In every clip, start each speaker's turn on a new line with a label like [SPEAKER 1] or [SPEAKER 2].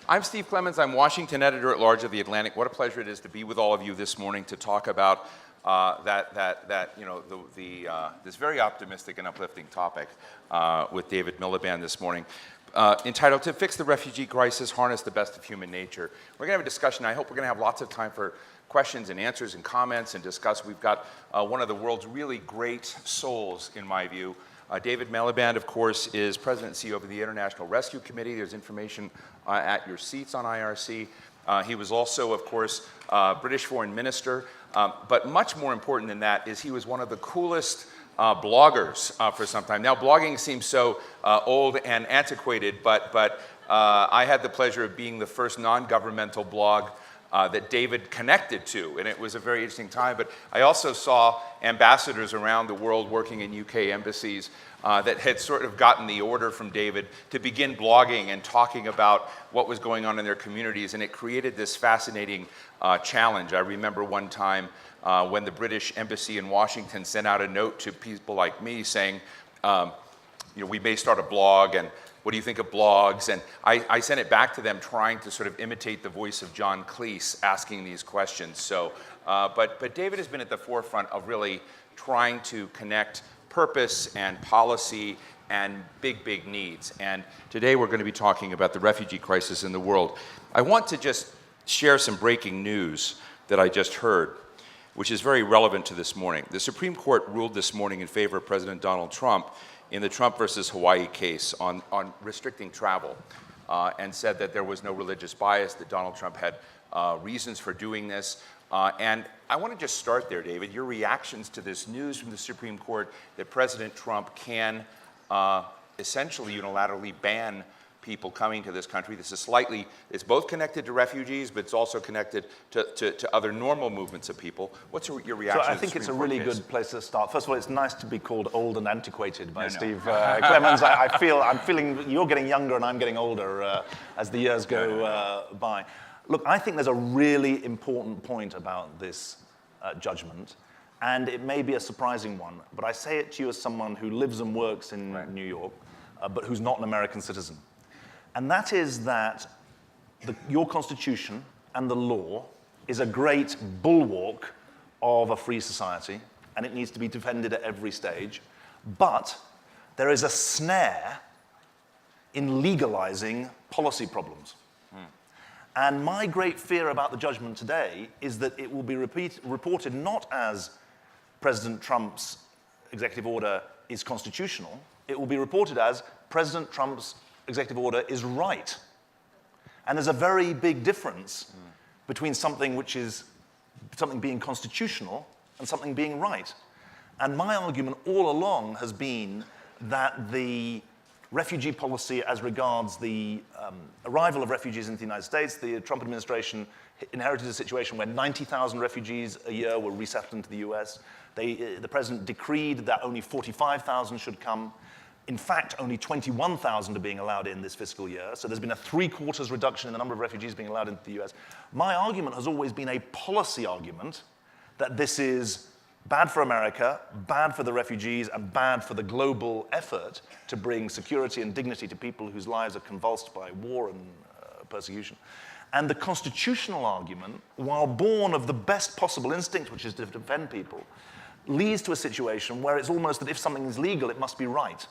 [SPEAKER 1] I'm Steve Clemons. I'm Washington editor-at-large of The Atlantic. What a pleasure it is to be with all of you this morning to talk about this very optimistic and uplifting topic with David Miliband this morning, entitled "To Fix the Refugee Crisis, Harness the Best of Human Nature." We're going to have a discussion. I hope we're going to have lots of time for questions and answers and comments and discuss. We've got one of the world's really great souls, in my view. David Miliband, of course, is President and CEO of the International Rescue Committee. There's information at your seats on IRC. He was also, of course, British Foreign Minister. But much more important than that is he was one of the coolest bloggers for some time. Now, blogging seems so old and antiquated, but I had the pleasure of being the first non-governmental blog that David connected to, and it was a very interesting time. But I also saw ambassadors around the world working in UK embassies that had sort of gotten the order from David to begin blogging and talking about what was going on in their communities, and it created this fascinating challenge. I remember one time when the British Embassy in Washington sent out a note to people like me saying, we may start a blog, and what do you think of blogs? And I sent it back to them trying to sort of imitate the voice of John Cleese asking these questions. So, but David has been at the forefront of really trying to connect purpose and policy and big needs. And today we're going to be talking about the refugee crisis in the world. I want to just share some breaking news that I just heard, which is very relevant to this morning. The Supreme Court ruled this morning in favor of President Donald Trump in the Trump versus Hawaii case on restricting travel, and said that there was no religious bias, that Donald Trump had reasons for doing this. And I want to just start there, David. Your reactions to this news from the Supreme Court that President Trump can essentially unilaterally ban people coming to this country. This is it's both connected to refugees, but it's also connected to other normal movements of people. What's your reaction?
[SPEAKER 2] So I think it's a really good place to start. First of all, it's nice to be called old and antiquated by Steve Clemons. I'm feeling you're getting younger and I'm getting older as the years go by. Look, I think there's a really important point about this judgment, and it may be a surprising one, but I say it to you as someone who lives and works in New York, but who's not an American citizen. And that is that your Constitution and the law is a great bulwark of a free society, and it needs to be defended at every stage. But there is a snare in legalizing policy problems. And my great fear about the judgment today is that it will be reported not as President Trump's executive order is constitutional, it will be reported as President Trump's executive order is right. And there's a very big difference between something being constitutional and something being right. And my argument all along has been that the refugee policy as regards the arrival of refugees into the United States, the Trump administration inherited a situation where 90,000 refugees a year were resettled into the US. The president decreed that only 45,000 should come. In fact, only 21,000 are being allowed in this fiscal year, so there's been a 3/4 reduction in the number of refugees being allowed into the US. My argument has always been a policy argument that this is bad for America, bad for the refugees, and bad for the global effort to bring security and dignity to people whose lives are convulsed by war and persecution. And the constitutional argument, while born of the best possible instinct, which is to defend people, leads to a situation where it's almost that if something is legal, it must be right.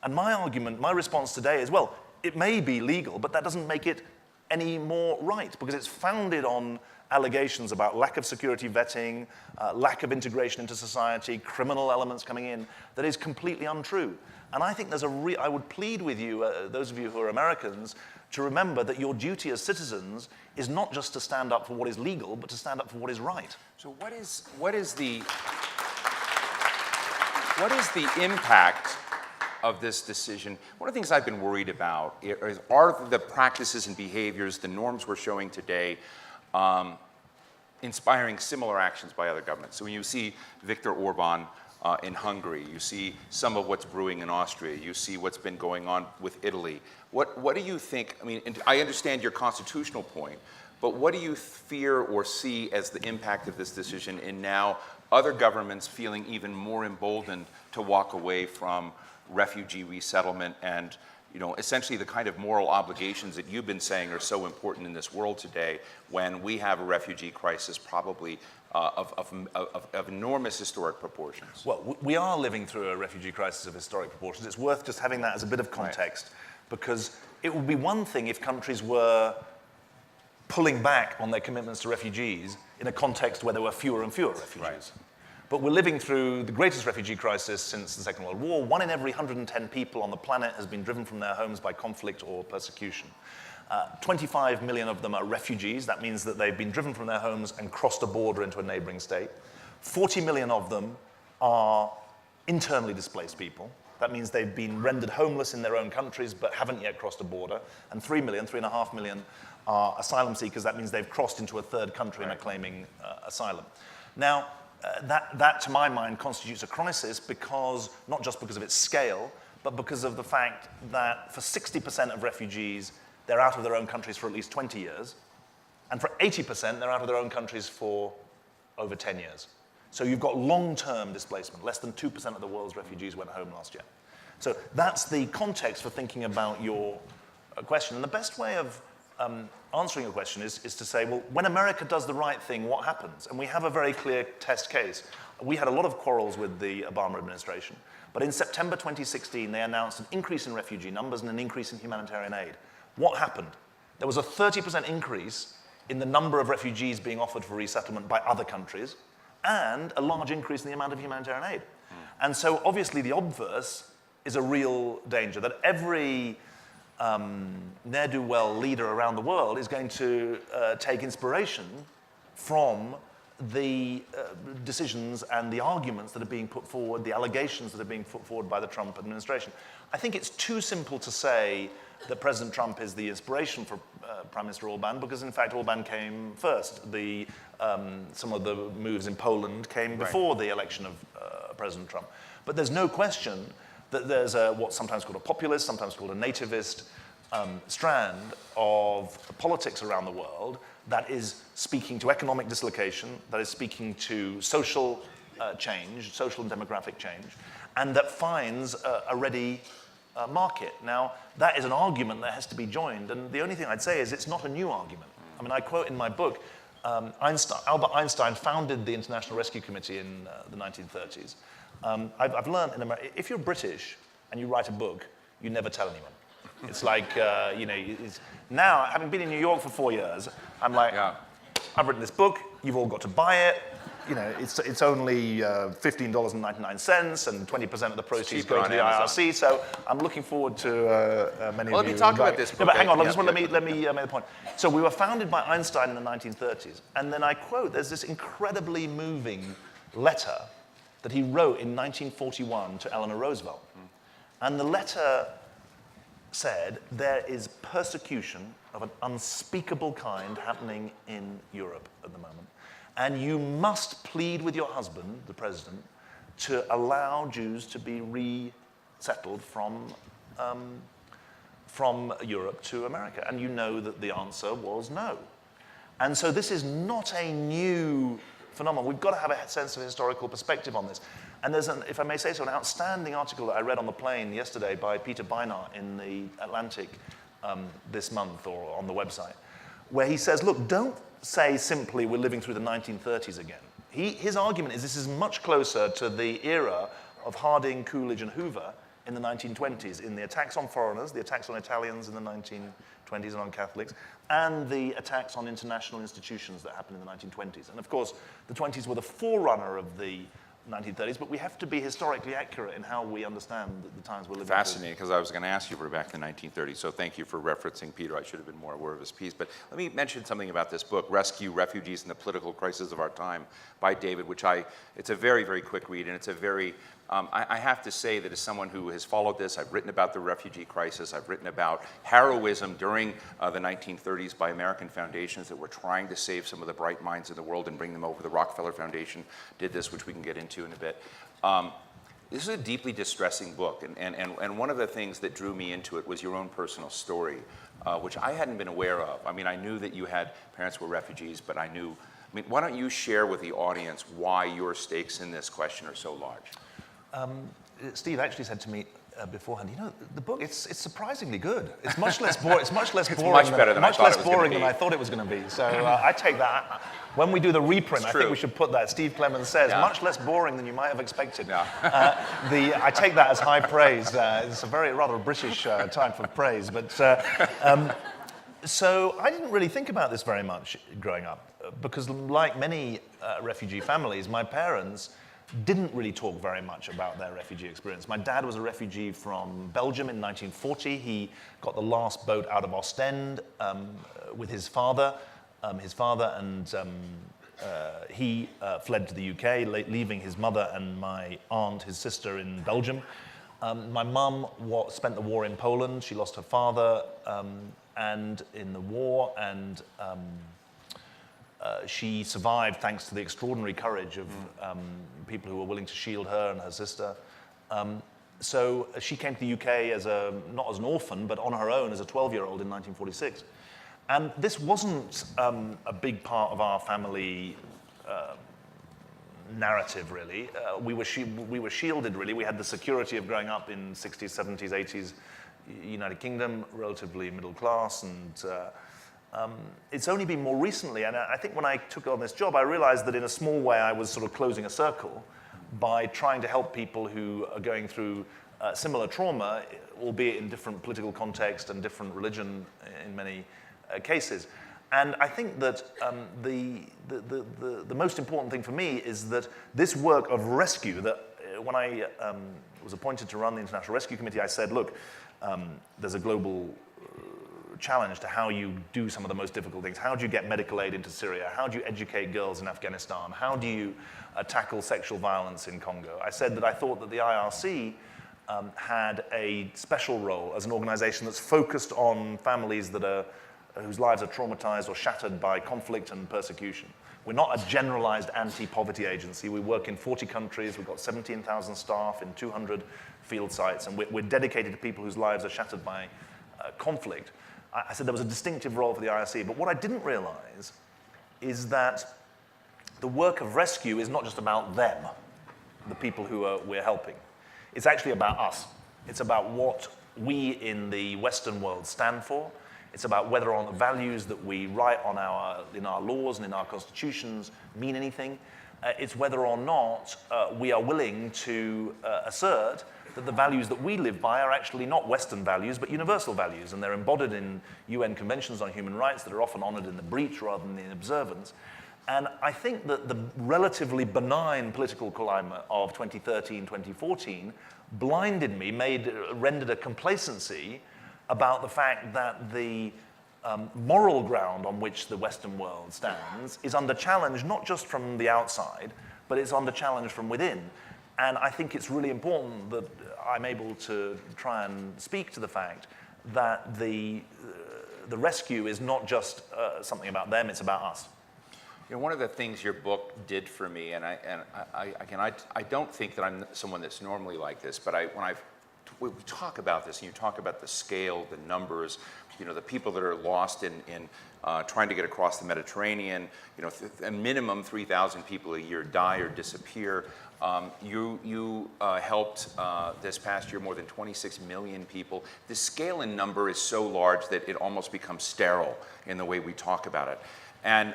[SPEAKER 2] And my argument, my response today is, well, it may be legal, but that doesn't make it any more right, because it's founded on allegations about lack of security vetting, lack of integration into society, criminal elements coming in, that is completely untrue. And I think I would plead with you, those of you who are Americans, to remember that your duty as citizens is not just to stand up for what is legal, but to stand up for what is right.
[SPEAKER 1] So what is the impact of this decision? One of the things I've been worried about are the practices and behaviors, the norms we're showing today, inspiring similar actions by other governments. So when you see Viktor Orban in Hungary, you see some of what's brewing in Austria, you see what's been going on with Italy. What do you think? I mean, I understand your constitutional point, but what do you fear or see as the impact of this decision in now other governments feeling even more emboldened to walk away from refugee resettlement and essentially the kind of moral obligations that you've been saying are so important in this world today when we have a refugee crisis probably of enormous historic proportions.
[SPEAKER 2] Well, we are living through a refugee crisis of historic proportions. It's worth just having that as a bit of context, because it would be one thing if countries were pulling back on their commitments to refugees in a context where there were fewer and fewer refugees.
[SPEAKER 1] Right.
[SPEAKER 2] But we're living through the greatest refugee crisis since the Second World War. 1 in every 110 people on the planet has been driven from their homes by conflict or persecution. 25 million of them are refugees. That means that they've been driven from their homes and crossed a border into a neighboring state. 40 million of them are internally displaced people. That means they've been rendered homeless in their own countries but haven't yet crossed a border. And 3.5 million are asylum seekers. That means they've crossed into a third country and are claiming asylum. Now, that, to my mind, constitutes a crisis because, not just because of its scale, but because of the fact that for 60% of refugees, they're out of their own countries for at least 20 years. And for 80%, they're out of their own countries for over 10 years. So you've got long-term displacement. Less than 2% of the world's refugees went home last year. So that's the context for thinking about your question. And the best way of answering your question is to say, well, when America does the right thing, what happens? And we have a very clear test case. We had a lot of quarrels with the Obama administration. But in September 2016, they announced an increase in refugee numbers and an increase in humanitarian aid. What happened? There was a 30% increase in the number of refugees being offered for resettlement by other countries, and a large increase in the amount of humanitarian aid. And so obviously the obverse is a real danger, that every ne'er-do-well leader around the world is going to take inspiration from the decisions and the arguments that are being put forward, the allegations that are being put forward by the Trump administration. I think it's too simple to say that President Trump is the inspiration for Prime Minister Orban, because in fact Orban came first. Some of the moves in Poland came before the election of President Trump. But there's no question that there's what's sometimes called a populist, sometimes called a nativist strand of politics around the world that is speaking to economic dislocation, that is speaking to social change, social and demographic change, and that finds a ready market. Now, that is an argument that has to be joined, and the only thing I'd say is it's not a new argument. I mean, I quote in my book, Albert Einstein founded the International Rescue Committee in the 1930s. I've learned in America, if you're British and you write a book, you never tell anyone. It's like, now, having been in New York for 4 years, I'm like, I've written this book, you've all got to buy it. It's only $15.99, and 20% of the proceeds go to the IRC. So I'm looking forward to many of you.
[SPEAKER 1] Let me talk about this book.
[SPEAKER 2] No, but hang on, let me make the point. So we were founded by Einstein in the 1930s, and then I quote, there's this incredibly moving letter that he wrote in 1941 to Eleanor Roosevelt. And the letter said, there is persecution of an unspeakable kind happening in Europe at the moment. And you must plead with your husband, the president, to allow Jews to be resettled from Europe to America. And you know that the answer was no. And so this is not a new phenomenon. We've got to have a sense of historical perspective on this. And there's, if I may say so, an outstanding article that I read on the plane yesterday by Peter Beinart in the Atlantic this month, or on the website, where he says, look, don't say simply we're living through the 1930s again. His argument is this is much closer to the era of Harding, Coolidge, and Hoover in the 1920s, in the attacks on foreigners, the attacks on Italians in the 1920s and on Catholics, and the attacks on international institutions that happened in the 1920s. And of course, the 20s were the forerunner of the 1930s, but we have to be historically accurate in how we understand the times we're living through.
[SPEAKER 1] Fascinating, because I was going to ask you for back in the 1930s, so thank you for referencing Peter. I should have been more aware of his piece. But let me mention something about this book, Rescue Refugees in the Political Crisis of Our Time, by David, it's a very, very quick read, and it's a very, I have to say that as someone who has followed this, I've written about the refugee crisis, I've written about heroism during the 1930s by American foundations that were trying to save some of the bright minds in the world and bring them over. The Rockefeller Foundation did this, which we can get into in a bit. This is a deeply distressing book, and one of the things that drew me into it was your own personal story, which I hadn't been aware of. I mean, I knew that you had parents who were refugees, but why don't you share with the audience why your stakes in this question are so large?
[SPEAKER 2] Steve actually said to me, beforehand. You know, the book, it's surprisingly good. It's much less boring. It's much less boring.
[SPEAKER 1] Much better than I thought it was
[SPEAKER 2] boring
[SPEAKER 1] gonna
[SPEAKER 2] than
[SPEAKER 1] be.
[SPEAKER 2] I thought it was going to be. So I take that. When we do the reprint, I think we should put that. Steve Clemons says, much less boring than you might have expected.
[SPEAKER 1] Yeah.
[SPEAKER 2] I take that as high praise. It's a rather British type of praise. But so I didn't really think about this very much growing up, because like many refugee families, my parents didn't really talk very much about their refugee experience. My dad was a refugee from Belgium in 1940. He got the last boat out of Ostend with his father. And he fled to the UK, leaving his mother and my aunt, his sister, in Belgium. My mum spent the war in Poland. She lost her father and in the war, and she survived thanks to the extraordinary courage of people who were willing to shield her and her sister. So she came to the UK not as an orphan, but on her own as a 12-year-old in 1946. And this wasn't a big part of our family narrative, really. We were shielded, really. We had the security of growing up in 60s, 70s, 80s, United Kingdom, relatively middle class, and it's only been more recently, and I think when I took on this job, I realized that in a small way I was sort of closing a circle by trying to help people who are going through similar trauma, albeit in different political context and different religion in many cases. And I think that the most important thing for me is that this work of rescue, that when I was appointed to run the International Rescue Committee, I said, look, there's a global challenge to how you do some of the most difficult things. How do you get medical aid into Syria? How do you educate girls in Afghanistan? How do you tackle sexual violence in Congo? I said that I thought that the IRC had a special role as an organization that's focused on families whose lives are traumatized or shattered by conflict and persecution. We're not a generalized anti-poverty agency. We work in 40 countries. We've got 17,000 staff in 200 field sites, and we're dedicated to people whose lives are shattered by conflict. I said there was a distinctive role for the IRC, but what I didn't realize is that the work of rescue is not just about them, the people who we're helping. It's actually about us. It's about what we in the Western world stand for. It's about whether or not the values that we write in our laws and in our constitutions mean anything. It's whether or not we are willing to assert that the values that we live by are actually not Western values, but universal values, and they're embodied in UN conventions on human rights that are often honored in the breach rather than in observance. And I think that the relatively benign political climate of 2013, 2014 blinded me, rendered a complacency about the fact that the moral ground on which the Western world stands is under challenge, not just from the outside, but it's under challenge from within. And I think it's really important that I'm able to try and speak to the fact that the rescue is not just something about them, it's about us.
[SPEAKER 1] You know, one of the things your book did for me, and I don't think that I'm someone that's normally like this, but when we talk about this, and you talk about the scale, the numbers, you know, the people that are lost in trying to get across the Mediterranean, you know, a minimum 3,000 people a year die or disappear. You helped this past year more than 26 million people. The scale and number is so large that it almost becomes sterile in the way we talk about it. And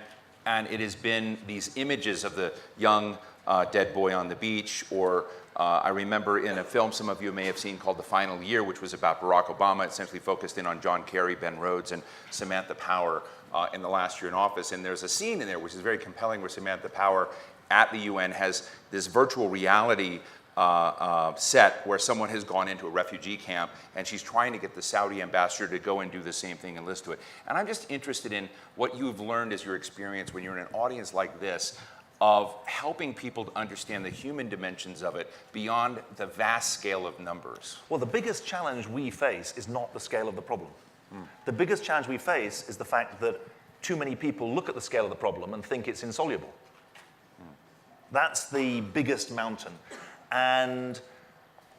[SPEAKER 1] it has been these images of the young dead boy on the beach, or I remember in a film some of you may have seen called The Final Year, which was about Barack Obama, essentially focused in on John Kerry, Ben Rhodes, and Samantha Power in the last year in office. And there's a scene in there which is very compelling where Samantha Power at the UN has this virtual reality set where someone has gone into a refugee camp and she's trying to get the Saudi ambassador to go and do the same thing and listen to it. And I'm just interested in what you've learned as your experience when you're in an audience like this of helping people to understand the human dimensions of it beyond the vast scale of numbers.
[SPEAKER 2] Well, the biggest challenge we face is not the scale of the problem. The biggest challenge we face is the fact that too many people look at the scale of the problem and think it's insoluble. That's the biggest mountain. And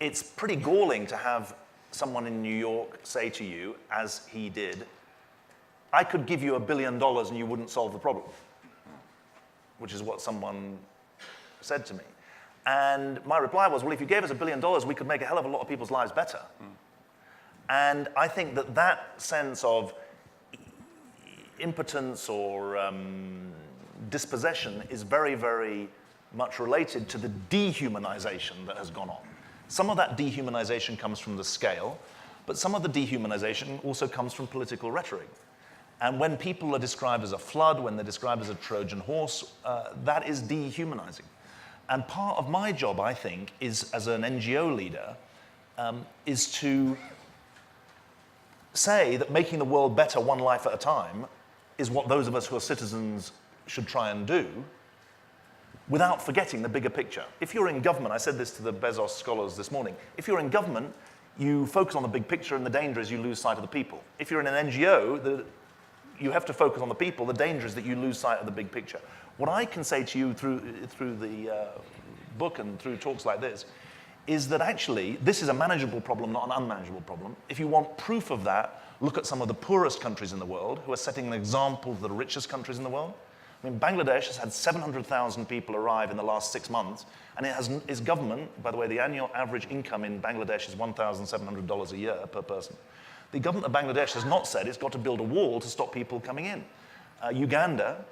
[SPEAKER 2] it's pretty galling to have someone in New York say to you, as he did, I could give you $1 billion and you wouldn't solve the problem, which is what someone said to me. And my reply was, well, if you gave us $1 billion, we could make a hell of a lot of people's lives better. And I think that that sense of impotence or dispossession is very, very much related to the dehumanization that has gone on. Some of that dehumanization comes from the scale, but some of the dehumanization also comes from political rhetoric. And when people are described as a flood, when they're described as a Trojan horse, that is dehumanizing. And part of my job, I think, is as an NGO leader, is to say that making the world better one life at a time is what those of us who are citizens should try and do, without forgetting the bigger picture. If you're in government, I said this to the Bezos scholars this morning, if you're in government, you focus on the big picture, and the danger is you lose sight of the people. If you're in an NGO, you have to focus on the people. The danger is that you lose sight of the big picture. What I can say to you through the book and through talks like this is that actually this is a manageable problem, not an unmanageable problem. If you want proof of that, look at some of the poorest countries in the world who are setting an example to the richest countries in the world. I mean, Bangladesh has had 700,000 people arrive in the last 6 months, and it has its government, by the way, the annual average income in Bangladesh is $1,700 a year per person. The government of Bangladesh has not said it's got to build a wall to stop people coming in. Uganda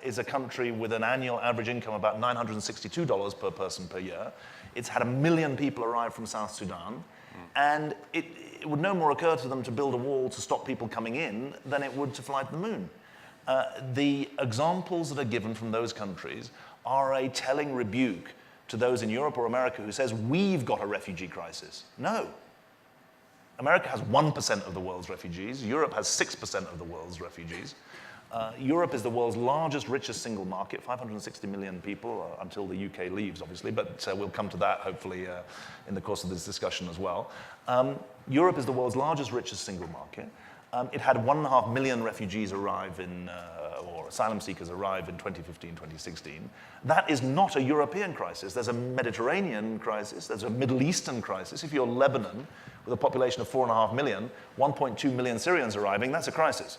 [SPEAKER 2] is a country with an annual average income of about $962 per person per year. It's had 1 million people arrive from South Sudan, and it would no more occur to them to build a wall to stop people coming in than it would to fly to the moon. The examples that are given from those countries are a telling rebuke to those in Europe or America who says, we've got a refugee crisis. No. America has 1% of the world's refugees. Europe has 6% of the world's refugees. Europe is the world's largest, richest single market, 560 million people, until the UK leaves, obviously, but we'll come to that, hopefully, in the course of this discussion as well. Europe is the world's largest, richest single market. It had 1.5 million refugees arrive or asylum seekers arrive in 2015, 2016. That is not a European crisis. There's a Mediterranean crisis. There's a Middle Eastern crisis. If you're Lebanon, with a population of 4.5 million, 1.2 million Syrians arriving, that's a crisis.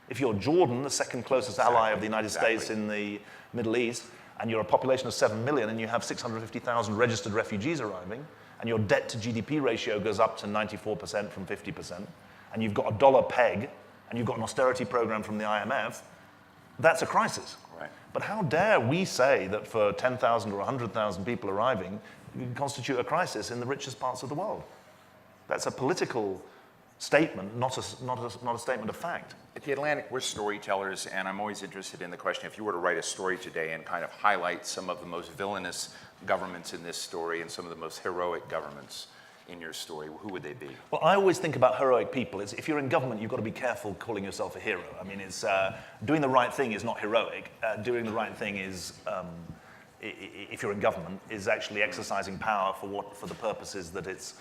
[SPEAKER 2] If you're Jordan, the second closest ally of the United States in the Middle East, and you're a population of 7 million, and you have 650,000 registered refugees arriving, and your debt to GDP ratio goes up to 94% from 50%, and you've got a dollar peg, and you've got an austerity program from the IMF, that's a crisis.
[SPEAKER 1] Right.
[SPEAKER 2] But how dare we say that for 10,000 or 100,000 people arriving, you can constitute a crisis in the richest parts of the world? That's a political statement, not a statement of fact.
[SPEAKER 1] At The Atlantic, we're storytellers, and I'm always interested in the question, if you were to write a story today and kind of highlight some of the most villainous governments in this story and some of the most heroic governments in your story, who would they be? Well,
[SPEAKER 2] I always think about heroic people. If you're in government, you've got to be careful calling yourself a hero. I mean, doing the right thing is not heroic. Doing the right thing is, if you're in government, is actually exercising power for the purposes that it's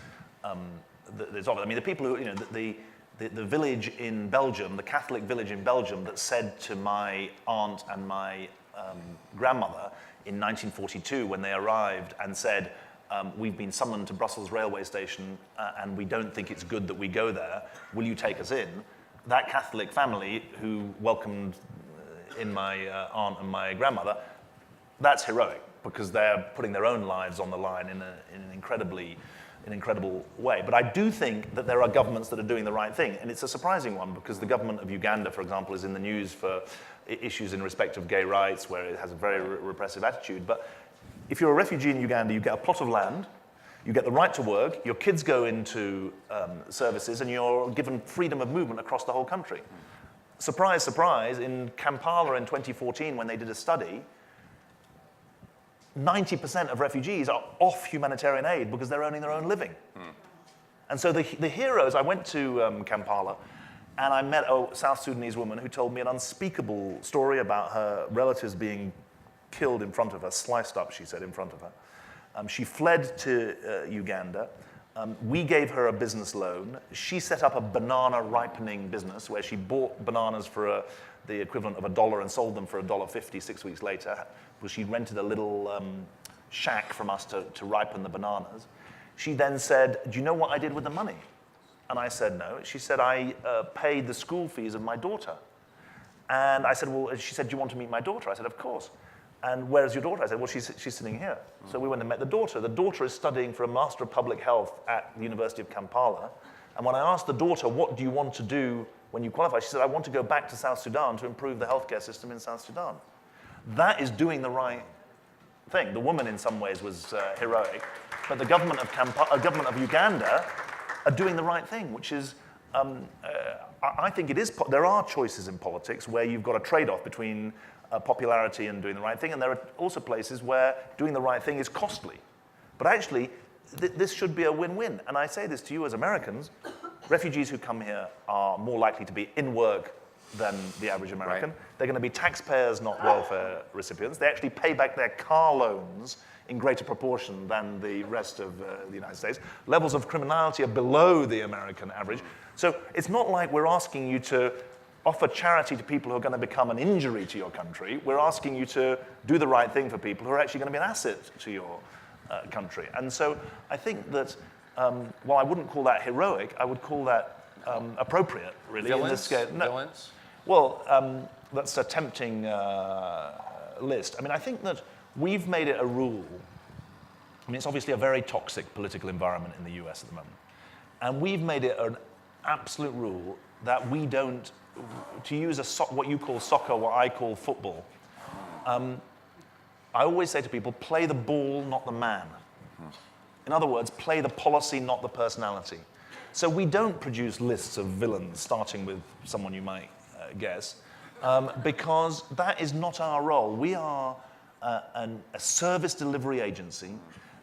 [SPEAKER 2] of. I mean, the people who, the village in Belgium, the Catholic village in Belgium that said to my aunt and my grandmother in 1942 when they arrived and said, we've been summoned to Brussels railway station and we don't think it's good that we go there. Will you take us in? That Catholic family who welcomed in my aunt and my grandmother, that's heroic because they're putting their own lives on the line in an incredible way. But I do think that there are governments that are doing the right thing, and it's a surprising one because the government of Uganda, for example, is in the news for issues in respect of gay rights where it has a very repressive attitude. But if you're a refugee in Uganda, you get a plot of land, you get the right to work, your kids go into services, and you're given freedom of movement across the whole country. Surprise, surprise, in Kampala in 2014 when they did a study, 90% of refugees are off humanitarian aid because they're earning their own living. And so the heroes, I went to Kampala and I met a South Sudanese woman who told me an unspeakable story about her relatives being killed in front of her, sliced up, she said, in front of her. She fled to Uganda. We gave her a business loan. She set up a banana ripening business where she bought bananas for the equivalent of $1 and sold them for $1.50 6 weeks later. Because she rented a little shack from us to ripen the bananas. She then said, do you know what I did with the money? And I said, no. She said, I paid the school fees of my daughter. And I said, well, she said, do you want to meet my daughter? I said, of course. And where's your daughter? I said, well, she's sitting here. So we went and met the daughter. The daughter is studying for a Master of Public Health at the University of Kampala. And when I asked the daughter, what do you want to do when you qualify? She said, I want to go back to South Sudan to improve the healthcare system in South Sudan. That is doing the right thing. The woman in some ways was heroic, but the government of Uganda are doing the right thing, which is, I think it is, there are choices in politics where you've got a trade-off between popularity and doing the right thing, and there are also places where doing the right thing is costly. But actually, this should be a win-win. And I say this to you as Americans, refugees who come here are more likely to be in work than the average American. Right. They're going to be taxpayers, not welfare recipients. They actually pay back their car loans in greater proportion than the rest of the United States. Levels of criminality are below the American average. So it's not like we're asking you to offer charity to people who are going to become an injury to your country. We're asking you to do the right thing for people who are actually going to be an asset to your country. And so I think that, while I wouldn't call that heroic, I would call that appropriate, really.
[SPEAKER 1] Villains?
[SPEAKER 2] In this case. No.
[SPEAKER 1] Villains?
[SPEAKER 2] Well, that's a tempting list. I mean, I think that we've made it a rule. I mean, it's obviously a very toxic political environment in the US at the moment. And we've made it an absolute rule that we don't, to use what you call soccer, what I call football. I always say to people, play the ball, not the man. In other words, play the policy, not the personality. So we don't produce lists of villains, starting with someone you might guess, because that is not our role. We are a service delivery agency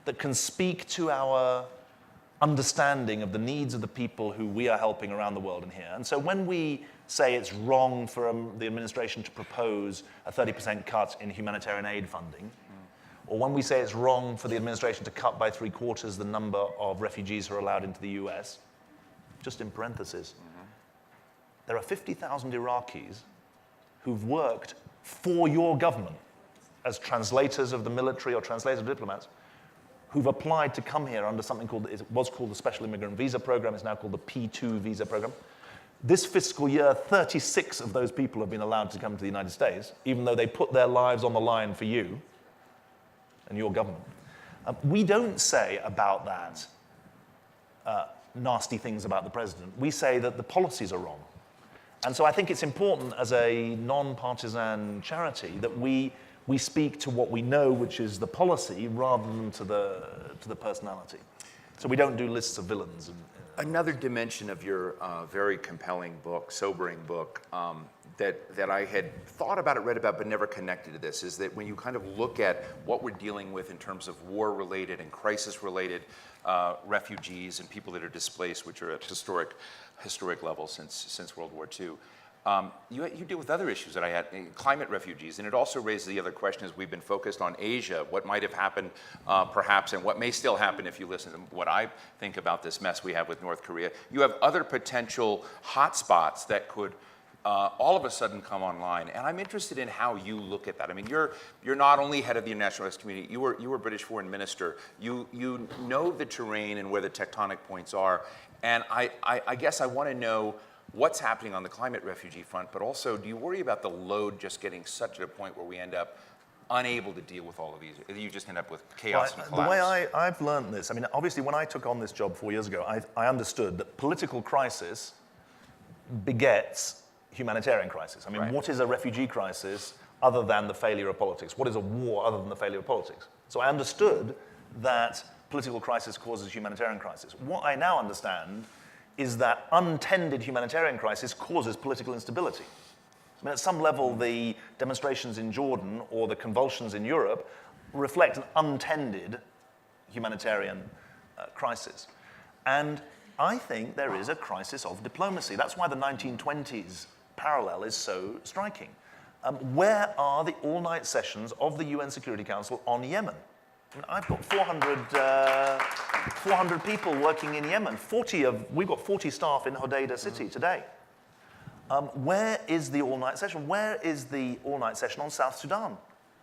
[SPEAKER 2] that can speak to our understanding of the needs of the people who we are helping around the world and here. And so when we say it's wrong for the administration to propose a 30% cut in humanitarian aid funding, or when we say it's wrong for the administration to cut by 3/4 the number of refugees who are allowed into the US, just in parentheses, there are 50,000 Iraqis who've worked for your government as translators of the military or translators of diplomats, who've applied to come here under something called, it was called the Special Immigrant Visa Program, it's now called the P2 Visa Program. This fiscal year, 36 of those people have been allowed to come to the United States, even though they put their lives on the line for you and your government. We don't say about that nasty things about the president. We say that the policies are wrong. And so I think it's important as a non-partisan charity that we speak to what we know, which is the policy, rather than to the personality. So we don't do lists of villains.
[SPEAKER 1] Another dimension of your very compelling book, sobering book, that I had thought about it, read about, but never connected to this, is that when you kind of look at what we're dealing with in terms of war-related and crisis-related refugees and people that are displaced, which are at historic levels since World War II. You deal with other issues that I had, climate refugees, and it also raises the other question as we've been focused on Asia, what might have happened perhaps, and what may still happen if you listen to what I think about this mess we have with North Korea. You have other potential hotspots that could all of a sudden come online, and I'm interested in how you look at that. I mean, you're not only head of the international rescue community, you were British foreign minister. You know the terrain and where the tectonic points are, and I guess I want to know what's happening on the climate refugee front, but also, do you worry about the load just getting such at a point where we end up unable to deal with all of these? You just end up with chaos and collapse.
[SPEAKER 2] The way I've learned this, I mean, obviously when I took on this job 4 years ago, I understood that political crisis begets humanitarian crisis. I mean, right. What is a refugee crisis other than the failure of politics? What is a war other than the failure of politics? So I understood that political crisis causes humanitarian crisis. What I now understand is that untended humanitarian crisis causes political instability. I mean, at some level, the demonstrations in Jordan or the convulsions in Europe reflect an untended humanitarian crisis. And I think there is a crisis of diplomacy. That's why the 1920s parallel is so striking. Where are the all-night sessions of the UN Security Council on Yemen? I mean, I've got 400 people working in Yemen. We've got 40 staff in Hodeidah city today. Where is the all-night session? Where is the all-night session on South Sudan?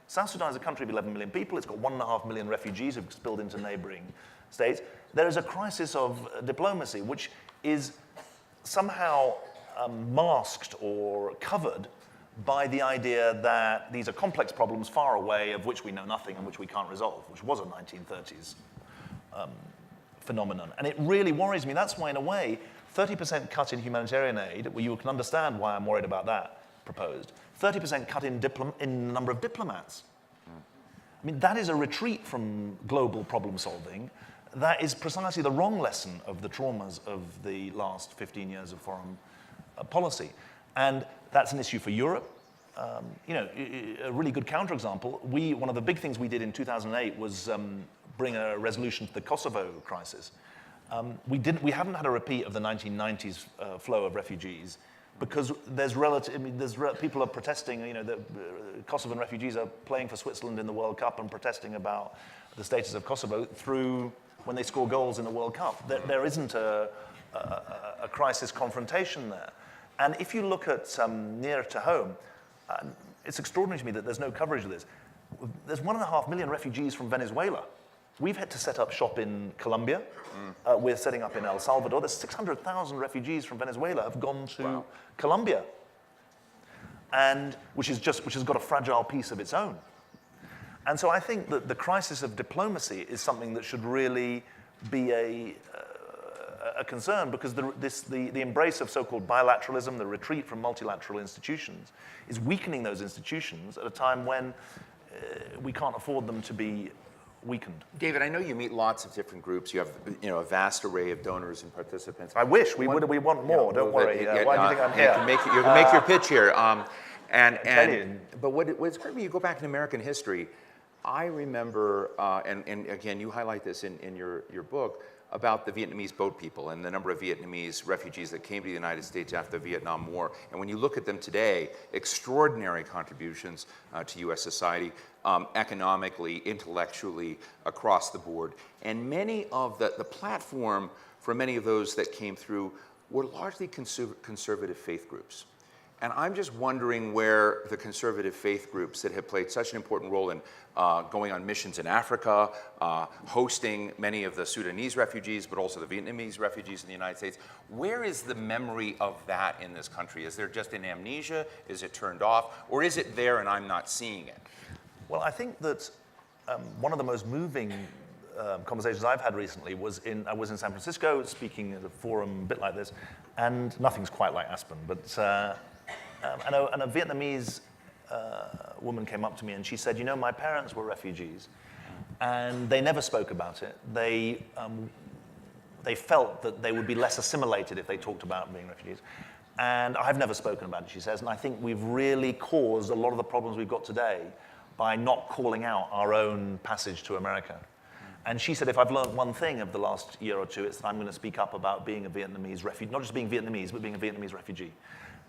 [SPEAKER 2] South Sudan is a country of 11 million people. It's got 1.5 million refugees who've spilled into neighboring states. There is a crisis of diplomacy, which is somehow masked or covered by the idea that these are complex problems far away of which we know nothing and which we can't resolve, which was a 1930s phenomenon. And it really worries me. That's why, in a way, 30% cut in humanitarian aid, well, you can understand why I'm worried about that proposed. 30% cut in the number of diplomats. I mean, that is a retreat from global problem solving. That is precisely the wrong lesson of the traumas of the last 15 years of foreign policy. And that's an issue for Europe. You know, a really good counterexample, one of the big things we did in 2008 was bring a resolution to the Kosovo crisis. We haven't had a repeat of the 1990s flow of refugees because people are protesting, you know, the Kosovan refugees are playing for Switzerland in the World Cup and protesting about the status of Kosovo through when they score goals in the World Cup. There isn't a crisis confrontation there. And if you look at nearer to home, it's extraordinary to me that there's no coverage of this. There's 1.5 million refugees from Venezuela. We've had to set up shop in Colombia. We're setting up in El Salvador. There's 600,000 refugees from Venezuela have gone to Colombia, and which has got a fragile piece of its own. And so I think that the crisis of diplomacy is something that should really be a concern, because the embrace of so-called bilateralism, the retreat from multilateral institutions, is weakening those institutions at a time when we can't afford them to be weakened.
[SPEAKER 1] David, I know you meet lots of different groups. You have, you know, a vast array of donors and participants.
[SPEAKER 2] I wish we want more. Don't worry. Why do you think I'm here?
[SPEAKER 1] You can make your pitch here. But what's great when you go back in American history, I remember, and again, you highlight this in your book, about the Vietnamese boat people and the number of Vietnamese refugees that came to the United States after the Vietnam War. And when you look at them today, extraordinary contributions to U.S. society, economically, intellectually, across the board. And many of the platform for many of those that came through were largely conservative faith groups. And I'm just wondering where the conservative faith groups that have played such an important role in going on missions in Africa, hosting many of the Sudanese refugees, but also the Vietnamese refugees in the United States, where is the memory of that in this country? Is there just an amnesia? Is it turned off? Or is it there and I'm not seeing it?
[SPEAKER 2] Well, I think that one of the most moving conversations I've had recently was I was in San Francisco speaking at a forum a bit like this, and nothing's quite like Aspen, but and a Vietnamese woman came up to me and she said, you know, my parents were refugees and they never spoke about it. They felt that they would be less assimilated if they talked about being refugees. And I've never spoken about it, she says, and I think we've really caused a lot of the problems we've got today by not calling out our own passage to America. And she said, if I've learned one thing of the last year or two, it's that I'm going to speak up about being a Vietnamese refugee, not just being Vietnamese, but being a Vietnamese refugee.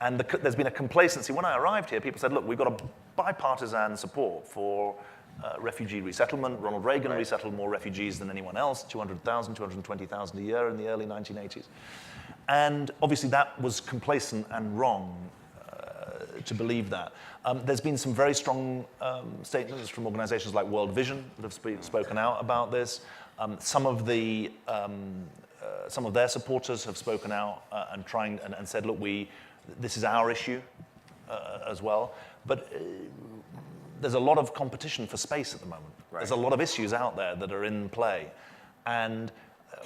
[SPEAKER 2] And there's been a complacency. When I arrived here, people said, look, we've got a bipartisan support for refugee resettlement. Ronald Reagan resettled more refugees than anyone else, 200,000, 220,000 a year in the early 1980s. And obviously that was complacent and wrong to believe that. There's been some very strong statements from organizations like World Vision that have spoken out about this. Some of their supporters have spoken out and said, look, this is our issue as well. But there's a lot of competition for space at the moment. Right. There's a lot of issues out there that are in play. And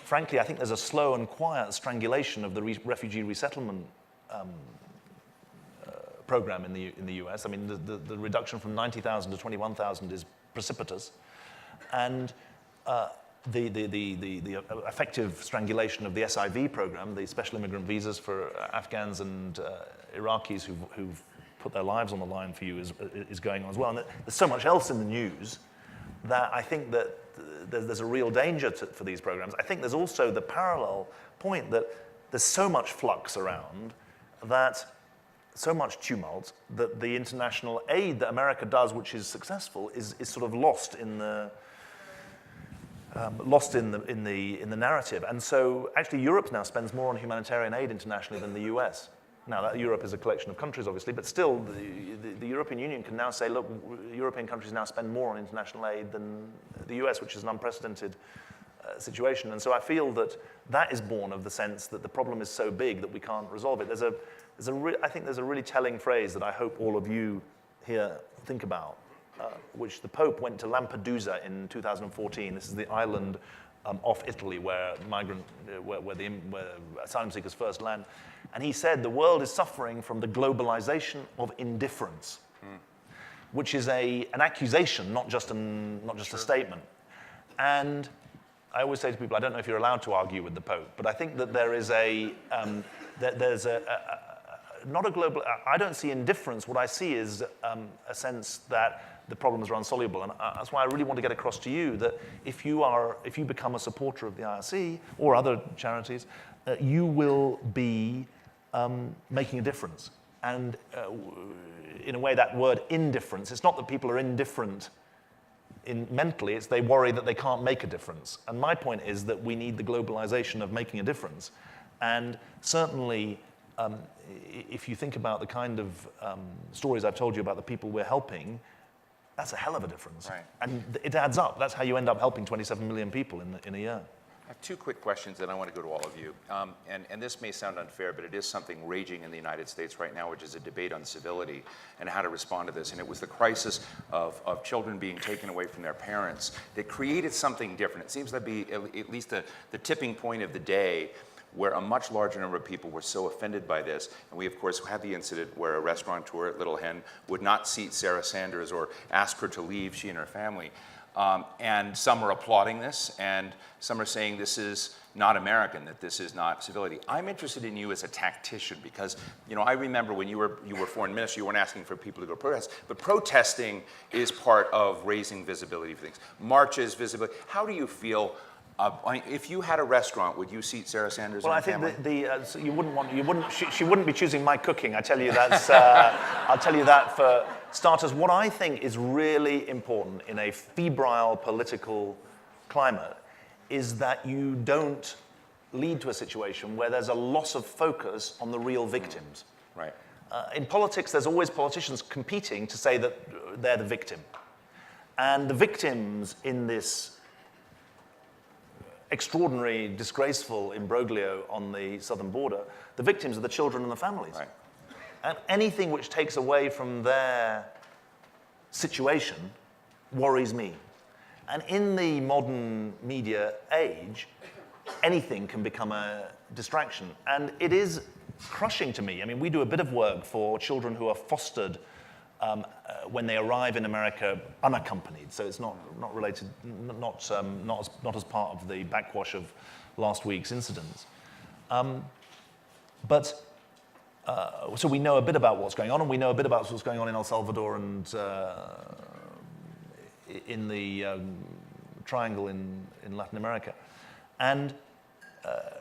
[SPEAKER 2] frankly, I think there's a slow and quiet strangulation of the refugee resettlement program in the US. I mean, the reduction from 90,000 to 21,000 is precipitous. And the effective strangulation of the SIV program, the special immigrant visas for Afghans and Iraqis who've put their lives on the line for you is going on as well. And there's so much else in the news that I think that there's a real danger for these programs. I think there's also the parallel point that there's so much flux around, so much tumult, that the international aid that America does, which is successful, is sort of lost in the narrative. And so actually Europe now spends more on humanitarian aid internationally than the US. Now, that Europe is a collection of countries, obviously, but still the European Union can now say, look, European countries now spend more on international aid than the US, which is an unprecedented situation. And so I feel that is born of the sense that the problem is so big that we can't resolve it. I think there's a really telling phrase that I hope all of you here think about, which the Pope went to Lampedusa in 2014. This is the island off Italy where asylum seekers first land. And he said, the world is suffering from the globalization of indifference, which is an accusation, not just a statement. And I always say to people, I don't know if you're allowed to argue with the Pope, but I think that there is not a global, I don't see indifference. What I see is a sense that the problems are insoluble. And that's why I really want to get across to you that if you become a supporter of the IRC or other charities, you will be making a difference. And in a way, that word indifference, it's not that people are indifferent mentally, it's they worry that they can't make a difference. And my point is that we need the globalization of making a difference. And certainly, if you think about the kind of stories I've told you about the people we're helping, that's a hell of a difference.
[SPEAKER 1] Right.
[SPEAKER 2] And it adds up. That's how you end up helping 27 million people in a year.
[SPEAKER 1] I have two quick questions, and I want to go to all of you. And this may sound unfair, but it is something raging in the United States right now, which is a debate on civility and how to respond to this. And it was the crisis of children being taken away from their parents that created something different. It seems to be at least the tipping point of the day where a much larger number of people were so offended by this. And we, of course, had the incident where a restaurateur at Little Hen would not seat Sarah Sanders or ask her to leave, she and her family. And some are applauding this, and some are saying this is not American, that this is not civility. I'm interested in you as a tactician because, I remember when you were foreign minister, you weren't asking for people to go protest, but protesting is part of raising visibility for things. Marches, visibility. How do you feel? If you had a restaurant, would you seat Sarah Sanders?
[SPEAKER 2] Well,
[SPEAKER 1] and her
[SPEAKER 2] I think
[SPEAKER 1] family?
[SPEAKER 2] she wouldn't be choosing my cooking. I tell you that's. I'll tell you that for starters. What I think is really important in a febrile political climate is that you don't lead to a situation where there's a loss of focus on the real victims.
[SPEAKER 1] Right.
[SPEAKER 2] In politics, there's always politicians competing to say that they're the victim, and the victims in this extraordinary, disgraceful imbroglio on the southern border, the victims are the children and the families.
[SPEAKER 1] Right.
[SPEAKER 2] And anything which takes away from their situation worries me. And in the modern media age, anything can become a distraction. And it is crushing to me. I mean, we do a bit of work for children who are fostered when they arrive in America unaccompanied. So it's not related, not as part of the backwash of last week's incidents. So we know a bit about what's going on, and we know a bit about what's going on in El Salvador and in the triangle in Latin America. And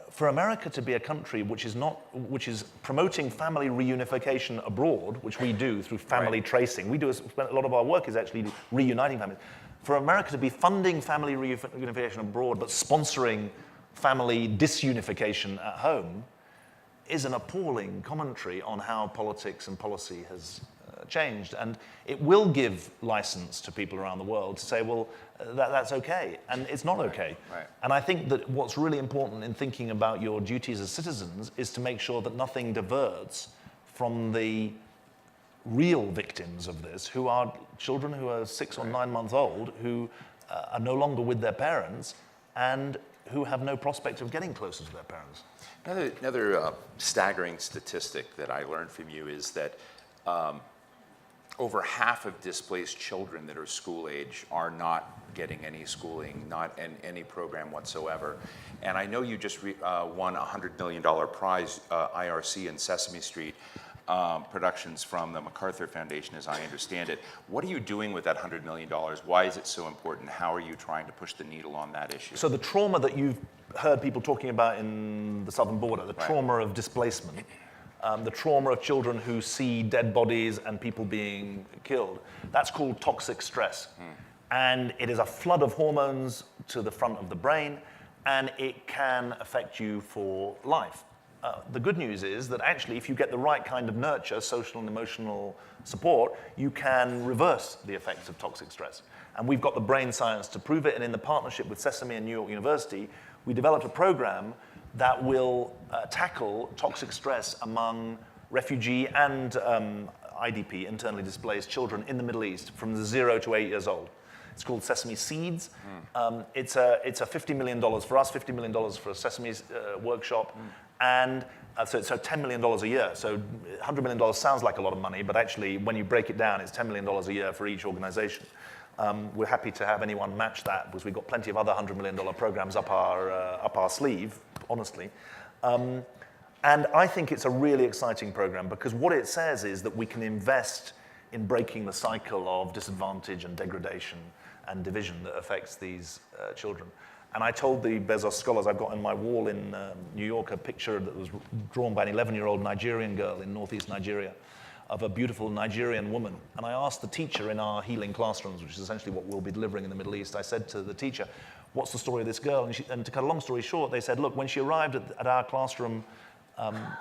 [SPEAKER 2] for America to be a country which is promoting family reunification abroad, which we do through family tracing, a lot of our work is actually reuniting families. For America to be funding family reunification abroad but sponsoring family disunification at home is an appalling commentary on how politics and policy has changed. And it will give license to people around the world to say, well, that's okay. And it's not okay.
[SPEAKER 1] Right.
[SPEAKER 2] And I think that what's really important in thinking about your duties as citizens is to make sure that nothing diverts from the real victims of this, who are children who are 6 or 9 months old, who are no longer with their parents, and who have no prospect of getting closer to their parents.
[SPEAKER 1] Another staggering statistic that I learned from you is that over half of displaced children that are school age are not getting any schooling, not in any program whatsoever. And I know you just won a $100 million prize, IRC and Sesame Street productions from the MacArthur Foundation, as I understand it. What are you doing with that $100 million? Why is it so important? How are you trying to push the needle on that issue?
[SPEAKER 2] So the trauma that you've heard people talking about in the southern border, the trauma of displacement, the trauma of children who see dead bodies and people being killed, that's called toxic stress. And it is a flood of hormones to the front of the brain, and it can affect you for life. the good news is that actually, if you get the right kind of nurture, social and emotional support, you can reverse the effects of toxic stress. And we've got the brain science to prove it, and in the partnership with Sesame and New York University, we developed a program that will tackle toxic stress among refugee and IDP, internally displaced children in the Middle East from 0 to 8 years old. It's called Sesame Seeds. It's a $50 million for us, $50 million for a Sesame workshop, and so $10 million a year. So $100 million sounds like a lot of money, but actually, when you break it down, it's $10 million a year for each organization. We're happy to have anyone match that, because we've got plenty of other $100 million programs up our sleeve, honestly. And I think it's a really exciting program, because what it says is that we can invest in breaking the cycle of disadvantage and degradation and division that affects these children. And I told the Bezos scholars, I've got on my wall in New York a picture that was drawn by an 11-year-old Nigerian girl in northeast Nigeria of a beautiful Nigerian woman. And I asked the teacher in our healing classrooms, which is essentially what we'll be delivering in the Middle East, I said to the teacher, what's the story of this girl? And to cut a long story short, they said, look, when she arrived at our classroom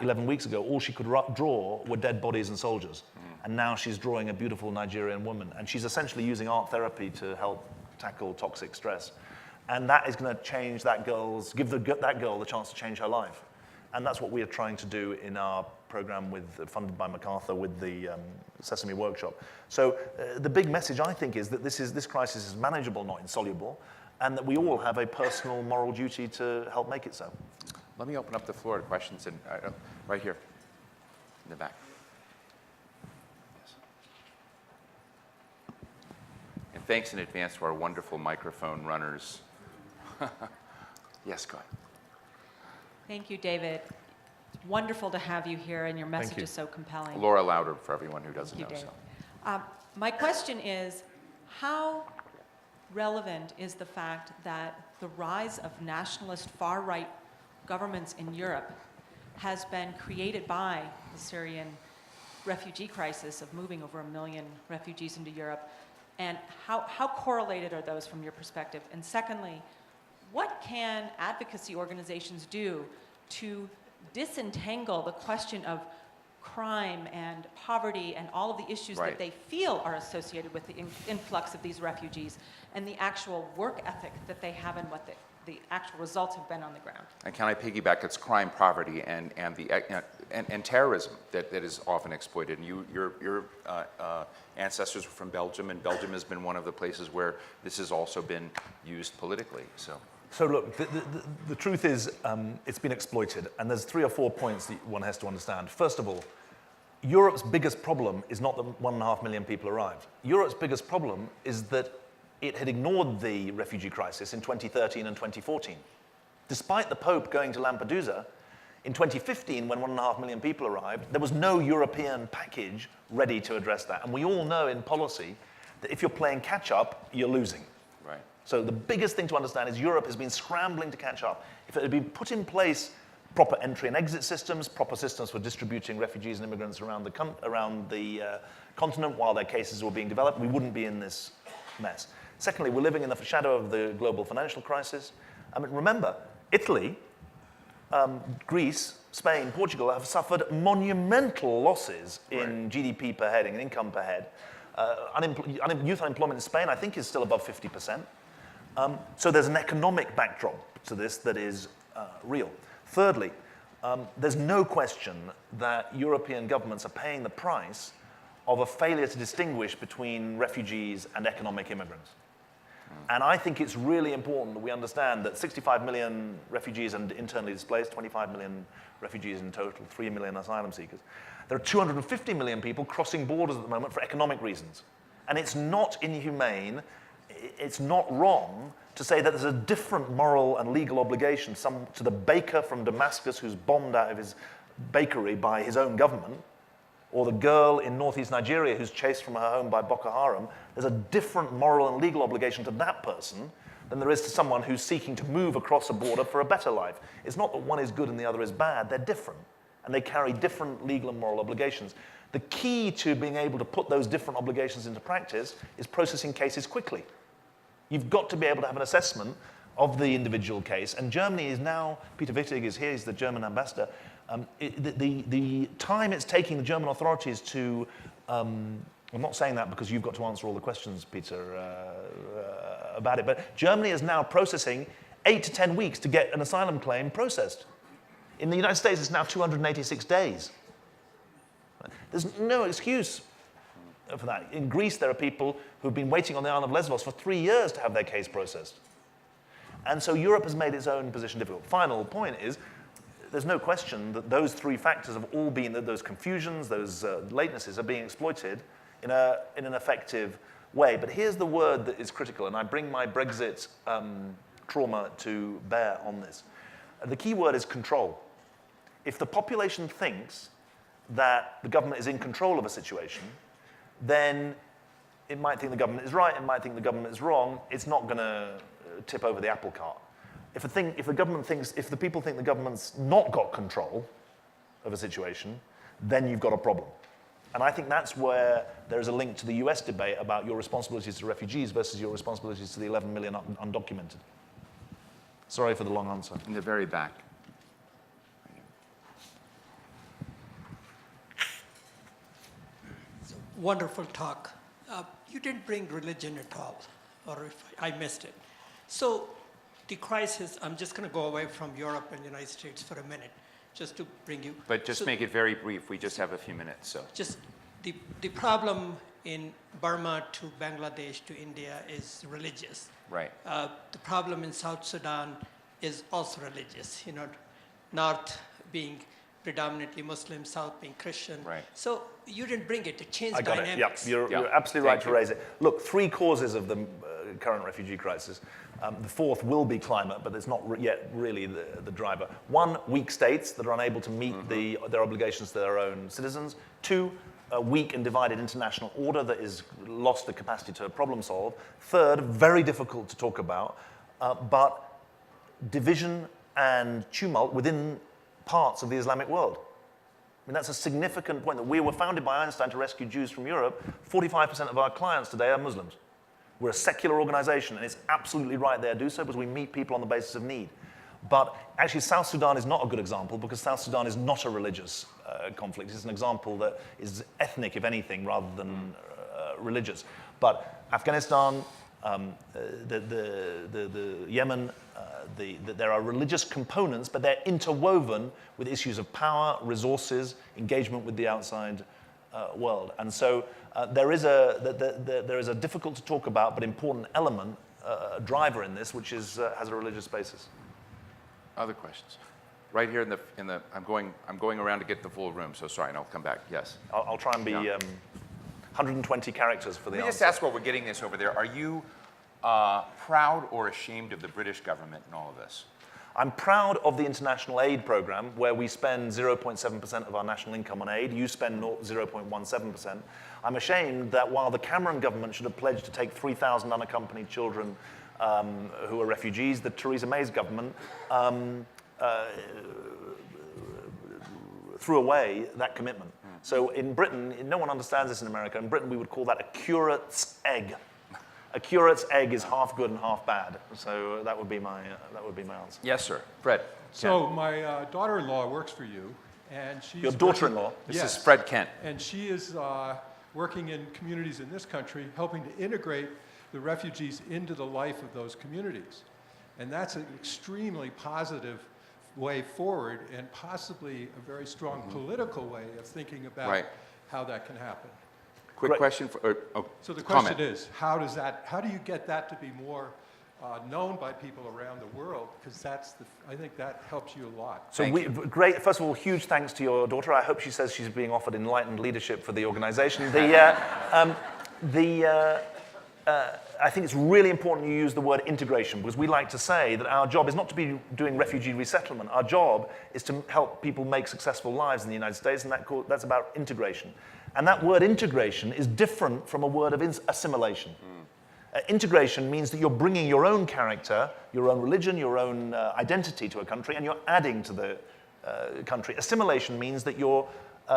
[SPEAKER 2] 11 weeks ago, all she could draw were dead bodies and soldiers. And now she's drawing a beautiful Nigerian woman. And she's essentially using art therapy to help tackle toxic stress. And that is going to change that give that girl the chance to change her life. And that's what we are trying to do in our program funded by MacArthur with the Sesame Workshop. So the big message, I think, is that this crisis is manageable, not insoluble, and that we all have a personal moral duty to help make it so.
[SPEAKER 1] Let me open up the floor to questions, and right here in the back. Yes. And thanks in advance to our wonderful microphone runners. Yes, go ahead.
[SPEAKER 3] Thank you, David. It's wonderful to have you here, and your message is so compelling.
[SPEAKER 1] Laura Louder for everyone who doesn't
[SPEAKER 3] Thank you,
[SPEAKER 1] know.
[SPEAKER 3] David.
[SPEAKER 1] So.
[SPEAKER 3] My question is, how relevant is the fact that the rise of nationalist far-right governments in Europe has been created by the Syrian refugee crisis of moving over 1 million refugees into Europe? And how correlated are those from your perspective? And secondly, what can advocacy organizations do to disentangle the question of crime and poverty and all of the issues that they feel are associated with the influx of these refugees and the actual work ethic that they have and what the actual results have been on the ground?
[SPEAKER 1] And can I piggyback? It's crime, poverty, and terrorism that is often exploited. And your ancestors were from Belgium, and Belgium has been one of the places where this has also been used politically.
[SPEAKER 2] So look, the truth is it's been exploited, and there's 3 or 4 points that one has to understand. First of all, Europe's biggest problem is not that 1.5 million people arrived. Europe's biggest problem is that it had ignored the refugee crisis in 2013 and 2014. Despite the Pope going to Lampedusa, in 2015, when 1.5 million people arrived, there was no European package ready to address that. And we all know in policy that if you're playing catch-up, you're losing.
[SPEAKER 1] Right.
[SPEAKER 2] So the biggest thing to understand is Europe has been scrambling to catch up. If it had been put in place proper entry and exit systems, proper systems for distributing refugees and immigrants around the continent while their cases were being developed, we wouldn't be in this mess. Secondly, we're living in the shadow of the global financial crisis. I mean, remember, Italy, Greece, Spain, Portugal have suffered monumental losses in GDP per head, in income per head. Youth unemployment in Spain, I think, is still above 50%. So there's an economic backdrop to this that is real. Thirdly, there's no question that European governments are paying the price of a failure to distinguish between refugees and economic immigrants. And I think it's really important that we understand that 65 million refugees and internally displaced, 25 million refugees in total, 3 million asylum seekers. There are 250 million people crossing borders at the moment for economic reasons. And it's not inhumane, it's not wrong to say that there's a different moral and legal obligation to the baker from Damascus who's bombed out of his bakery by his own government, or the girl in northeast Nigeria who's chased from her home by Boko Haram. There's a different moral and legal obligation to that person than there is to someone who's seeking to move across a border for a better life. It's not that one is good and the other is bad, they're different. And they carry different legal and moral obligations. The key to being able to put those different obligations into practice is processing cases quickly. You've got to be able to have an assessment of the individual case. And Germany is now, Peter Wittig is here, he's the German ambassador, The time it's taking the German authorities to, I'm not saying that because you've got to answer all the questions, Peter, about it, but Germany is now processing 8 to 10 weeks to get an asylum claim processed. In the United States, it's now 286 days. There's no excuse for that. In Greece, there are people who've been waiting on the island of Lesbos for 3 years to have their case processed. And so Europe has made its own position difficult. Final point is, there's no question that those three factors have all been, that those confusions, those latencies are being exploited in an effective way. But here's the word that is critical, and I bring my Brexit trauma to bear on this. The key word is control. If the population thinks that the government is in control of a situation, then it might think the government is right, it might think the government is wrong, it's not going to tip over the apple cart. If the people think the government's not got control of a situation, then you've got a problem. And I think that's where there's a link to the US debate about your responsibilities to refugees versus your responsibilities to the 11 million undocumented. Sorry for the long answer.
[SPEAKER 1] In the very back.
[SPEAKER 4] Wonderful talk. You didn't bring religion at all, or if I missed it. So the crisis, I'm just going to go away from Europe and the United States for a minute, just to bring you.
[SPEAKER 1] But just make it very brief. We just have a few minutes, so.
[SPEAKER 4] Just the problem in Burma to Bangladesh to India is religious.
[SPEAKER 1] Right.
[SPEAKER 4] The problem in South Sudan is also religious. You know, North being predominantly Muslim, South being Christian.
[SPEAKER 1] Right.
[SPEAKER 4] So you didn't bring it to change
[SPEAKER 2] I got
[SPEAKER 4] dynamics.
[SPEAKER 2] it. Yep. You're absolutely right to raise it. Look, 3 causes of the current refugee crisis. The 4th will be climate, but it's not yet really the driver. 1, weak states that are unable to meet their obligations to their own citizens. 2, a weak and divided international order that has lost the capacity to problem solve. 3rd, very difficult to talk about, but division and tumult within parts of the Islamic world. I mean, that's a significant point, that we were founded by Einstein to rescue Jews from Europe. 45% of our clients today are Muslims. We're a secular organization, and it's absolutely right there to do so because we meet people on the basis of need. But actually, South Sudan is not a good example because South Sudan is not a religious conflict. It's an example that is ethnic, if anything, rather than religious. But Afghanistan, the Yemen, there are religious components, but they're interwoven with issues of power, resources, engagement with the outside world. And so there is a difficult to talk about but important element, a driver in this, which is has a religious basis.
[SPEAKER 1] Other questions? Right here in the I'm going around to get the full room, so sorry, and I'll come back. Yes.
[SPEAKER 2] I'll try and be 120 characters for the
[SPEAKER 1] Let me
[SPEAKER 2] answer.
[SPEAKER 1] just ask while we're getting this over there, are you proud or ashamed of the British government in all of this?
[SPEAKER 2] I'm proud of the international aid program, where we spend 0.7% of our national income on aid. You spend 0.17%. I'm ashamed that while the Cameron government should have pledged to take 3,000 unaccompanied children who are refugees, the Theresa May's government threw away that commitment. So in Britain, no one understands this in America. In Britain, we would call that a curate's egg. A curate's egg is half good and half bad. So that would be my answer.
[SPEAKER 1] Yes, sir. Fred.
[SPEAKER 5] So my daughter-in-law works for you, and she's
[SPEAKER 2] Your daughter-in-law?
[SPEAKER 1] This
[SPEAKER 5] Yes.
[SPEAKER 1] is Fred Kent.
[SPEAKER 5] And she is working in communities in this country, helping to integrate the refugees into the life of those communities. And that's an extremely positive way forward, and possibly a very strong political way of thinking about how that can happen.
[SPEAKER 1] Quick question for,
[SPEAKER 5] So the question
[SPEAKER 1] comment.
[SPEAKER 5] is, how do you get that to be more known by people around the world? Because I think that helps you a lot.
[SPEAKER 2] So great. First of all, huge thanks to your daughter. I hope she says she's being offered enlightened leadership for the organization. I think it's really important you use the word integration, because we like to say that our job is not to be doing refugee resettlement. Our job is to help people make successful lives in the United States, and that's about integration. And that word integration is different from a word of assimilation. Integration means that you're bringing your own character, your own religion, your own identity to a country, and you're adding to the country. Assimilation means that you're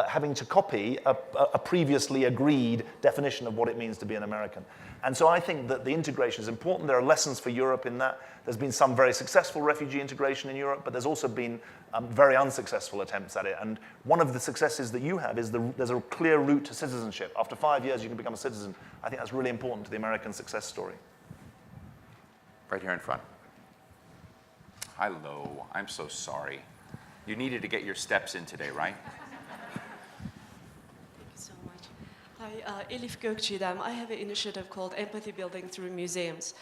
[SPEAKER 2] having to copy a previously agreed definition of what it means to be an American. And so I think that the integration is important. There are lessons for Europe in that. There's been some very successful refugee integration in Europe, but there's also been very unsuccessful attempts at it. And one of the successes that you have is there's a clear route to citizenship. After 5 years, you can become a citizen. I think that's really important to the American success story.
[SPEAKER 1] Right here in front. Hello, I'm so sorry. You needed to get your steps in today, right?
[SPEAKER 6] Thank you so much. Hi, Elif Gökçidem. I have an initiative called Empathy Building Through Museums.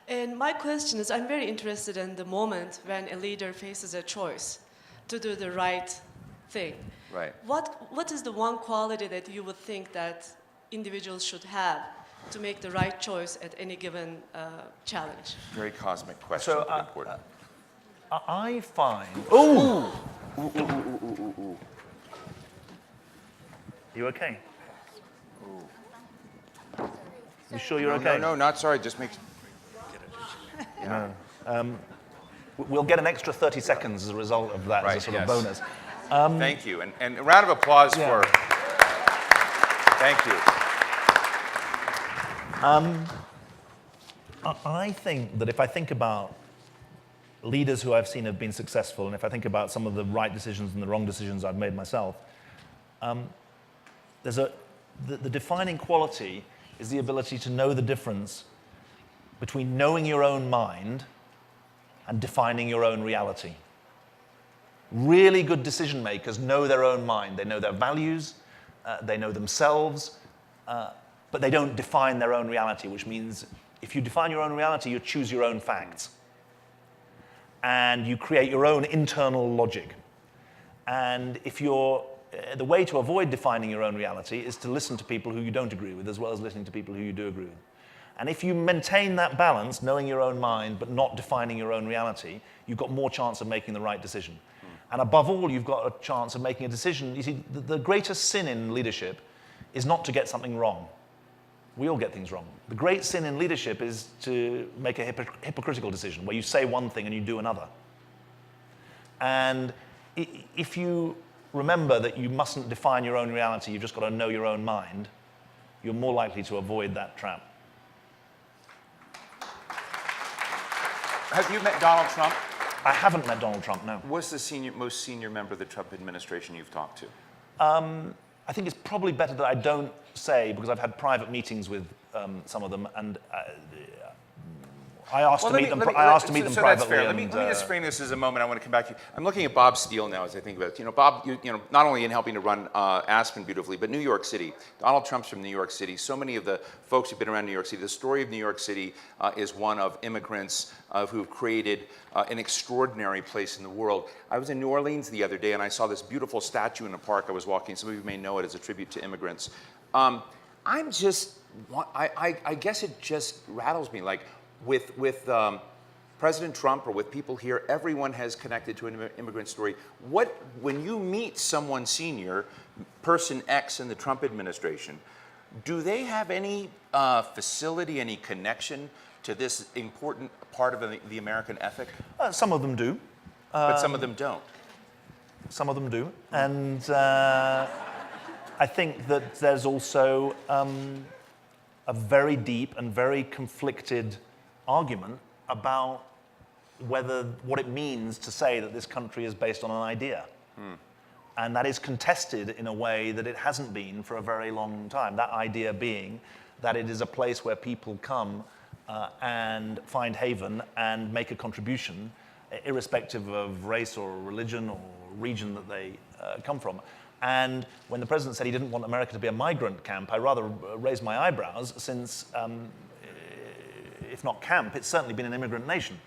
[SPEAKER 6] And my question is, I'm very interested in the moment when a leader faces a choice to do the right thing.
[SPEAKER 1] Right.
[SPEAKER 6] What is the one quality that you would think that individuals should have to make the right choice at any given challenge?
[SPEAKER 1] Very cosmic question,
[SPEAKER 2] So,
[SPEAKER 1] but important.
[SPEAKER 2] I find... Ooh! You okay? You sure you're okay?
[SPEAKER 1] No, not sorry. Just make.
[SPEAKER 2] We'll get an extra 30 seconds as a result of that,
[SPEAKER 1] Right,
[SPEAKER 2] as a sort of
[SPEAKER 1] yes.
[SPEAKER 2] bonus.
[SPEAKER 1] Thank you, and a round of applause
[SPEAKER 2] Yeah.
[SPEAKER 1] for. Thank you.
[SPEAKER 2] I think that if I think about leaders who I've seen have been successful, and if I think about some of the right decisions and the wrong decisions I've made myself, the defining quality is the ability to know the difference between knowing your own mind and defining your own reality. Really good decision makers know their own mind. They know their values, they know themselves, but they don't define their own reality, which means if you define your own reality, you choose your own facts. And you create your own internal logic. And the way to avoid defining your own reality is to listen to people who you don't agree with, as well as listening to people who you do agree with. And if you maintain that balance, knowing your own mind, but not defining your own reality, you've got more chance of making the right decision. And above all, you've got a chance of making a decision. You see, the greatest sin in leadership is not to get something wrong. We all get things wrong. The great sin in leadership is to make a hypocritical decision, where you say one thing and you do another. And if you remember that you mustn't define your own reality, you've just got to know your own mind, you're more likely to avoid that trap.
[SPEAKER 1] Have you met Donald Trump?
[SPEAKER 2] I haven't met Donald Trump, no.
[SPEAKER 1] What's the most senior member of the Trump administration you've talked to?
[SPEAKER 2] I think it's probably better that I don't say, because I've had private meetings with some of them, and I asked to meet them privately.
[SPEAKER 1] That's fair. Let me just frame this as a moment. I want to come back to you. I'm looking at Bob Steele now as I think about it. You know, Bob, not only in helping to run Aspen beautifully, but New York City. Donald Trump's from New York City. So many of the folks who've been around New York City, the story of New York City is one of immigrants who've created an extraordinary place in the world. I was in New Orleans the other day, and I saw this beautiful statue in a park I was walking. Some of you may know it as a tribute to immigrants. I guess it just rattles me. Like, with President Trump or with people here, everyone has connected to an immigrant story. When you meet someone senior, person X in the Trump administration, do they have any facility, any connection to this important part of the American ethic?
[SPEAKER 2] Some of them do.
[SPEAKER 1] But some of them don't.
[SPEAKER 2] Some of them do. And I think that there's also a very deep and very conflicted argument about what it means to say that this country is based on an idea. And that is contested in a way that it hasn't been for a very long time. That idea being that it is a place where people come and find haven and make a contribution, irrespective of race or religion or region that they come from. And when the president said he didn't want America to be a migrant camp, I rather raised my eyebrows, since if not camp, it's certainly been an immigrant nation.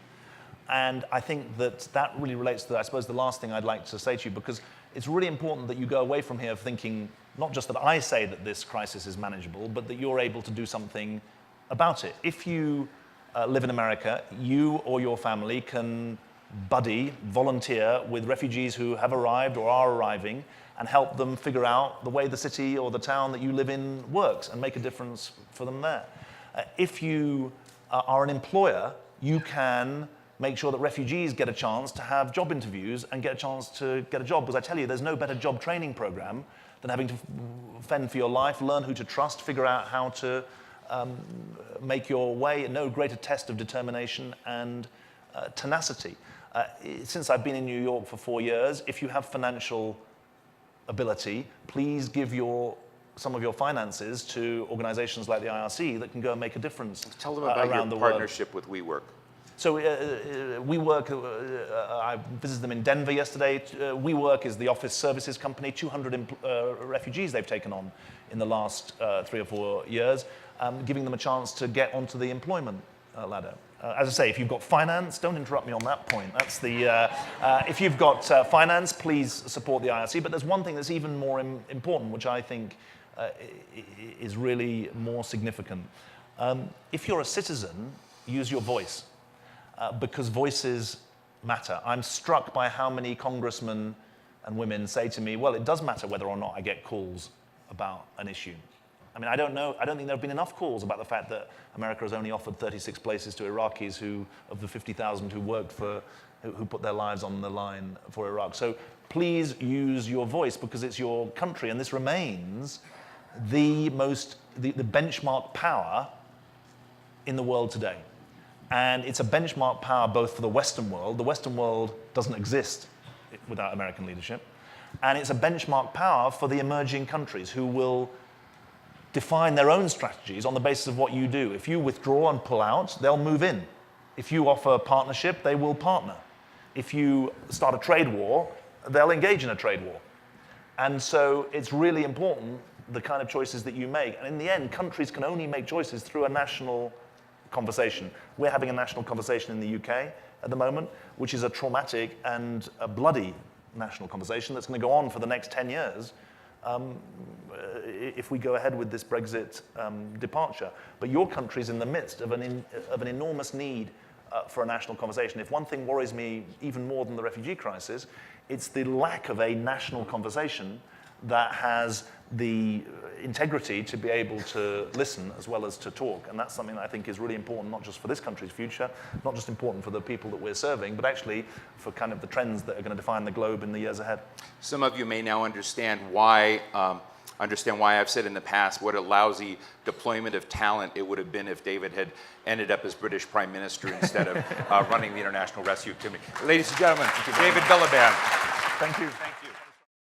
[SPEAKER 2] And I think that really relates to, I suppose, the last thing I'd like to say to you, because it's really important that you go away from here thinking, not just that I say that this crisis is manageable, but that you're able to do something about it. If you live in America, you or your family can volunteer with refugees who have arrived or are arriving, and help them figure out the way the city or the town that you live in works and make a difference for them there. If you are an employer, you can make sure that refugees get a chance to have job interviews and get a chance to get a job. Because I tell you, there's no better job training program than having to fend for your life, learn who to trust, figure out how to make your way, no greater test of determination and tenacity. Since I've been in New York for 4 years, if you have financial ability, please give some of your finances to organizations like the IRC that can go and make a difference
[SPEAKER 1] Tell them about
[SPEAKER 2] around
[SPEAKER 1] your
[SPEAKER 2] the world.
[SPEAKER 1] partnership with WeWork.
[SPEAKER 2] So WeWork, I visited them in Denver yesterday. WeWork is the office services company, 200 refugees they've taken on in the last 3 or 4 years, giving them a chance to get onto the employment ladder. As I say, if you've got finance, don't interrupt me on that point. That's the, if you've got finance, please support the IRC. But there's one thing that's even more important, which I think is really more significant. If you're a citizen, use your voice. Because voices matter. I'm struck by how many congressmen and women say to me, well, it does matter whether or not I get calls about an issue. I mean, I don't think there have been enough calls about the fact that America has only offered 36 places to Iraqis of the 50,000 who put their lives on the line for Iraq. So please use your voice because it's your country, and this remains the benchmark power in the world today. And it's a benchmark power both for the Western world. The Western world doesn't exist without American leadership. And it's a benchmark power for the emerging countries who will define their own strategies on the basis of what you do. If you withdraw and pull out, they'll move in. If you offer partnership, they will partner. If you start a trade war, they'll engage in a trade war. And so it's really important, the kind of choices that you make. And in the end, countries can only make choices through a national conversation. We're having a national conversation in the UK at the moment, which is a traumatic and a bloody national conversation that's going to go on for the next 10 years if we go ahead with this Brexit departure. But your country's in the midst of an enormous need for a national conversation. If one thing worries me even more than the refugee crisis, it's the lack of a national conversation that has the integrity to be able to listen as well as to talk. And that's something that I think is really important, not just for this country's future, not just important for the people that we're serving, but actually for kind of the trends that are going to define the globe in the years ahead.
[SPEAKER 1] Some of you may now understand why I've said in the past what a lousy deployment of talent it would have been if David had ended up as British Prime Minister instead of running the international rescue activity. Ladies and gentlemen, David Miliband.
[SPEAKER 2] Thank you.
[SPEAKER 1] Thank you.